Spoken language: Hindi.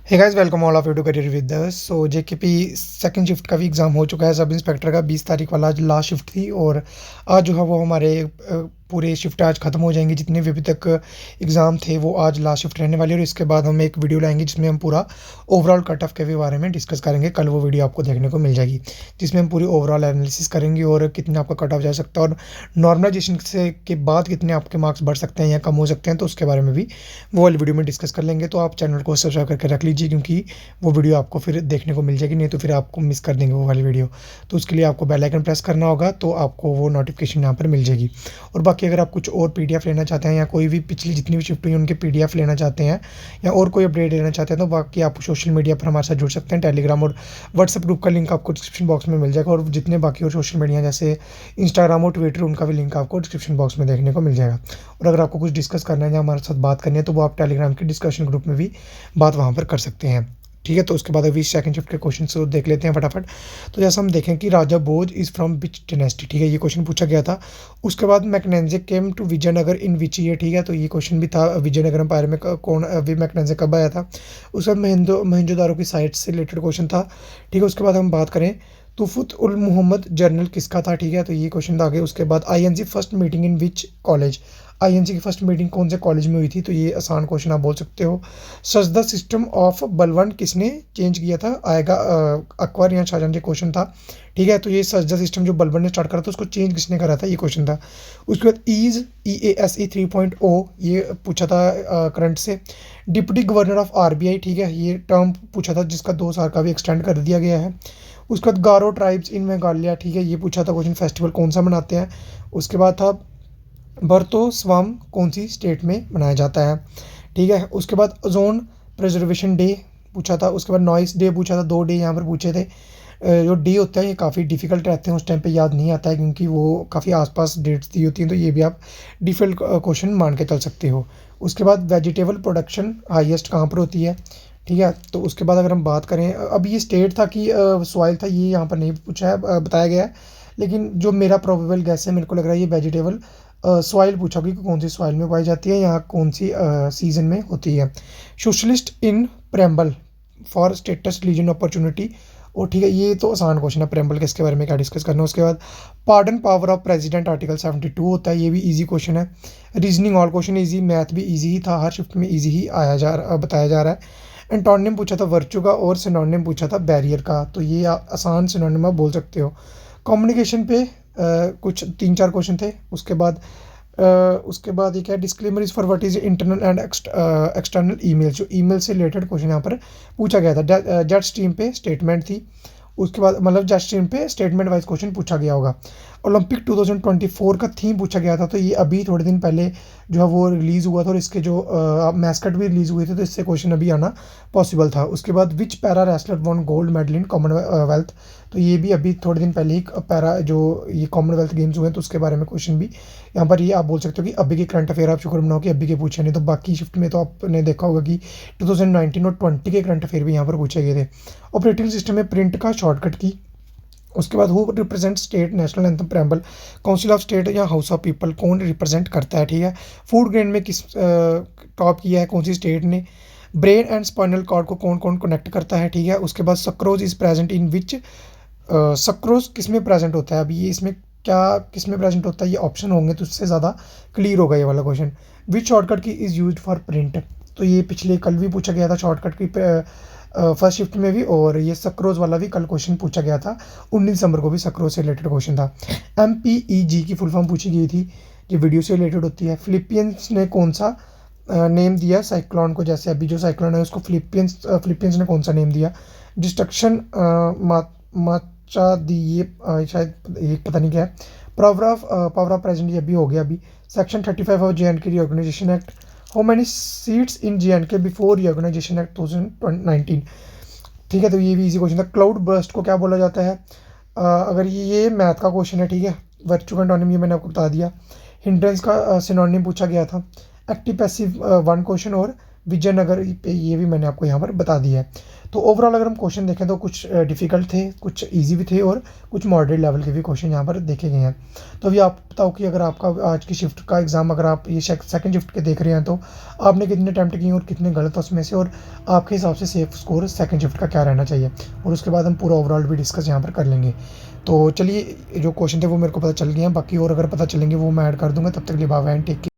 Hey guys, welcome all of you to career with us. So JKP second shift का भी एग्ज़ाम हो चुका है। सब इंस्पेक्टर का 20 तारीख वाला आज लास्ट शिफ्ट थी और आज जो है वो हमारे पूरे शिफ्ट आज ख़त्म हो जाएंगी। जितने भी अभी तक एग्ज़ाम थे वो आज लास्ट शिफ्ट रहने वाली है और इसके बाद हम एक वीडियो लाएंगे जिसमें हम पूरा ओवरऑल कट ऑफ के भी बारे में डिस्कस करेंगे। कल वो वीडियो आपको देखने को मिल जाएगी जिसमें हम पूरी ओवरऑल एनालिसिस करेंगे और कितना आपका कट ऑफ जा सकता है और नॉर्मलाइजेशन से के बाद कितने आपके मार्क्स बढ़ सकते हैं या कम हो सकते हैं, तो उसके बारे में भी वो वाली वीडियो में डिस्कस कर लेंगे। तो आप चैनल को सब्सक्राइब करके रख लीजिए क्योंकि वो वीडियो आपको फिर देखने को मिल जाएगी, नहीं तो फिर आपको मिस कर देंगे वो वाली वीडियो। तो उसके लिए आपको बेल आइकन प्रेस करना होगा तो आपको वो नोटिफिकेशन यहाँ पर मिल जाएगी। और बाकी अगर आप कुछ और पीडीएफ लेना चाहते हैं या कोई भी पिछली जितनी भी शिफ्ट हुई उनके पीडीएफ लेना चाहते हैं या और कोई अपडेट लेना चाहते हैं तो बाकी आप सोशल मीडिया पर हमारे साथ जुड़ सकते हैं। टेलीग्राम और व्हाट्सएप ग्रुप का लिंक आपको डिस्क्रिप्शन बॉक्स में मिल जाएगा और जितने बाकी और सोशल मीडिया जैसे इंस्टाग्राम और ट्विटर उनका भी लिंक आपको डिस्क्रिप्शन बॉक्स में देखने को मिल जाएगा। और अगर आपको कुछ डिस्कस करना है या हमारे साथ बात करनी है तो वो आप टेलीग्राम के डिस्कशन ग्रुप में भी बात वहाँ पर कर सकते हैं। ठीक है, तो उसके बाद अभी सेकंड शिफ्ट के क्वेश्चन को देख लेते हैं फटाफट। तो जैसा हम देखें कि Raja Bhoj is from which dynasty, ठीक है, ये क्वेश्चन पूछा गया था। उसके बाद Mackenzie came to Vijayanagar in which year, ठीक है, तो ये क्वेश्चन भी था विजयनगर एम्पायर में कौन अभी मैकनेंजे कब आया था। उसके बाद मोहनजोदारो की साइट से रिलेटेड क्वेश्चन था। ठीक है, उसके बाद हम बात करें तुफुत उल मोहम्मद जर्नल किसका था, ठीक है, तो ये क्वेश्चन था आगे। उसके बाद INC first meeting in which college, INC की फर्स्ट मीटिंग कौन से कॉलेज में हुई थी, तो ये आसान क्वेश्चन आप बोल सकते हो। सजदा सिस्टम ऑफ बलवंत किसने चेंज किया था, आएगा अकबर या शाहजहां, ये क्वेश्चन था। ठीक है, तो ये सजदा सिस्टम जो बलवंत ने स्टार्ट करा था उसको चेंज किसने करा था, ये क्वेश्चन था। उसके बाद EASE 3.0 ये पूछा था करंट से। डिप्टी गवर्नर ऑफ आरबीआई, ठीक है, ये टर्म पूछा था जिसका 2 साल का भी एक्सटेंड कर दिया गया है। उसके बाद गारो ट्राइब्स इन मेघालय, ठीक है, ये पूछा था क्वेश्चन, फेस्टिवल कौन सा मनाते हैं। उसके बाद था बर्तो स्वाम कौन सी स्टेट में मनाया जाता है। ठीक है, उसके बाद ओजोन प्रिजर्वेशन डे पूछा था। उसके बाद नॉइस डे पूछा था, 2 डे यहाँ पर पूछे थे। जो डे होते हैं ये काफ़ी डिफिकल्ट रहते हैं, उस टाइम पे याद नहीं आता है क्योंकि वो काफ़ी आसपास डेट्स दी होती हैं, तो ये भी आप डिफिकल्ट क्वेश्चन मान के चल सकते हो। उसके बाद वेजिटेबल प्रोडक्शन हाईएस्ट कहाँ पर होती है। ठीक है, तो उसके बाद अगर हम बात करें, अब ये स्टेट था कि सॉइल था, ये यहाँ पर नहीं पूछा है, बताया गया है। लेकिन जो मेरा प्रोबेबल गैस है, मेरे को लग रहा है ये वेजिटेबल सॉइल पूछा कि कौन सी सॉइल में पाई जाती है या कौन सी सीजन में होती है। Socialist in preamble for status legion opportunity, और ठीक है, ये तो आसान क्वेश्चन है, प्रेम्बल के इसके बारे में क्या डिस्कस करना है। उसके बाद pardon power of president article 72 होता है, ये भी इजी क्वेश्चन है। Reasoning all question easy, math भी इजी ही था, हर शिफ्ट में इजी ही बताया जा रहा है। एंटोनियम पूछा था वर्चू का और सिनोनियम पूछा था बैरियर का, तो ये आसान सिनोनियम आप बोल सकते हो। कम्युनिकेशन पे कुछ 3-4 क्वेश्चन थे। उसके बाद ये क्या, disclaimer is for what is internal and external email, जो ईमेल से रिलेटेड क्वेश्चन यहाँ पर पूछा गया था। जेट स्ट्रीम पे स्टेटमेंट थी। उसके बाद मतलब जेट स्ट्रीम पे स्टेटमेंट वाइज क्वेश्चन पूछा गया होगा। ओलंपिक 2024 का थीम पूछा गया था, तो ये अभी थोड़े दिन पहले जो है वो रिलीज़ हुआ था और इसके जो मैस्कट भी रिलीज़ हुए थे, तो इससे क्वेश्चन अभी आना पॉसिबल था। उसके बाद which para wrestler won gold medal in Commonwealth, तो ये भी अभी थोड़े दिन पहले ही पैरा जो ये कॉमनवेल्थ गेम्स हुए हैं तो उसके बारे में क्वेश्चन भी यहाँ पर ये आप बोल सकते हो कि अभी के करंट अफेयर आप शुक्र मनाओ कि अभी के पूछे, नहीं तो बाकी शिफ्ट में तो आपने देखा होगा कि 2019 और 20 के करंट अफेयर भी यहाँ पर पूछे गए थे। ऑपरेटिंग सिस्टम में प्रिंट का शॉर्टकट की। उसके बाद who represent state national anthem preamble, council of state या हाउस ऑफ पीपल कौन रिप्रेजेंट करता है। ठीक है, फूड ग्रेन में किस टॉप किया है कौन सी स्टेट ने। ब्रेन एंड स्पाइनल कॉर्ड को कौन कौन कनेक्ट करता है। ठीक है, उसके बाद sucrose is present in which, sucrose किस में प्रेजेंट होता है, अभी ये इसमें क्या किस में प्रेजेंट होता है, ये ऑप्शन होंगे तो उससे ज़्यादा क्लियर होगा ये वाला क्वेश्चन। विच शॉर्टकट की इज़ यूज फॉर प्रिंट, तो ये पिछले कल भी पूछा गया था शॉर्टकट की फर्स्ट शिफ्ट में भी, और ये सक्रोज वाला भी कल क्वेश्चन पूछा गया था। 19 दिसंबर को भी सक्रोज से रिलेटेड क्वेश्चन था। MPEG की फुल फॉर्म पूछी गई थी, ये वीडियो से रिलेटेड होती है। फिलिपियंस ने कौन सा नेम दिया साइक्लोन को, जैसे अभी जो साइक्लोन है उसको फिलिपियंस ने कौन सा नेम दिया। डिस्ट्रक्शन माचा दी, ये शायद ये पता नहीं क्या है। पावर ऑफ प्रेजेंट ये भी हो गया अभी। Section 35 of JNK reorganisation act, how many seats in JNK before reorganisation act 2019। ठीक है, तो ये भी इजी क्वेश्चन था। क्लाउड बर्स्ट को क्या बोला जाता है, अगर ये मैथ का क्वेश्चन है। ठीक है, वर्चुअल एंटोनिम ये मैंने आपको बता दिया। हिंड्रेंस का सिनोनिम पूछा गया था। एक्टिव पैसिव 1 क्वेश्चन और विजयनगर पे, ये भी मैंने आपको यहाँ पर बता दिया है। तो ओवरऑल अगर हम क्वेश्चन देखें तो कुछ डिफ़िकल्ट थे, कुछ ईज़ी भी थे और कुछ मॉडरेट लेवल के भी क्वेश्चन यहाँ पर देखे गए हैं। तो अभी आप बताओ कि अगर आपका आज की शिफ्ट का एग्ज़ाम, अगर आप ये सेकंड शिफ्ट के देख रहे हैं, तो आपने कितने अटेम्प्ट किए और कितने गलत उसमें से, और आपके हिसाब से सेफ स्कोर सेकंड शिफ्ट का क्या रहना चाहिए, और उसके बाद हम पूरा ओवरऑल भी डिस्कस यहाँ पर कर लेंगे। तो चलिए, जो क्वेश्चन थे वो मेरे को पता चल गए हैं, बाकी और अगर पता चलेंगे वो मैं ऐड कर दूँगा। तब तक के लिए bye bye and take care.